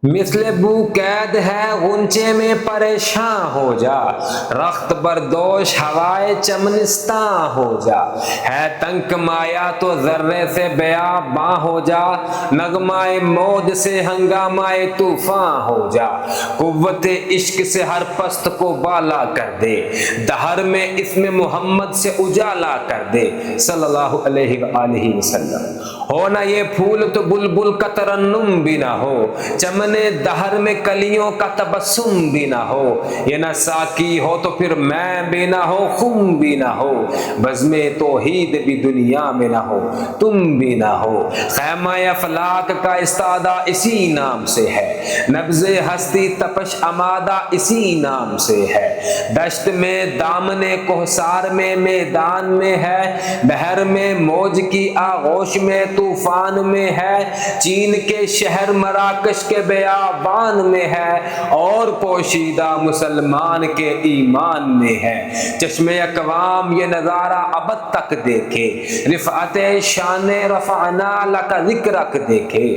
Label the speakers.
Speaker 1: مثل بو قید ہے غنچے میں پریشاں ہو جا، رخت بردوش ہوائے چمنستاں ہو جا، ہے تنک مایا تو ذرے سے بیاباں ہو جا، نغمائے موج سے ہنگامائے طوفاں ہو جا، قوت عشق سے ہر پست کو بالا کر دے، دہر میں اسم محمد سے اجالا کر دے صلی اللہ علیہ وآلہ وسلم۔ ہو نہ یہ پھول تو بلبل کا ترنم بھی نہ ہو، چمن دہر میں کلیوں کا تبسم بھی نہ ہو، یہ نہ ساقی ہو تو پھر میں بھی نہ ہو، خم بھی نہ ہو، بزم توحید بھی دنیا میں نہ ہو، تم بھی نہ ہو، خیمہ افلاک کا استادہ اسی نام سے ہے، نبض ہستی تپش امادہ اسی نام سے ہے، دشت میں دامن کوہسار میں میدان میں ہے، بحر میں موج کی آغوش میں طوفان میں ہے، چین کے شہر مراکش کے بیابان میں ہے، اور پوشیدہ مسلمان کے ایمان میں ہے، چشم اقوام یہ نظارہ ابد تک دیکھے، رفعت شان رفعنا لک ذکرک دیکھے۔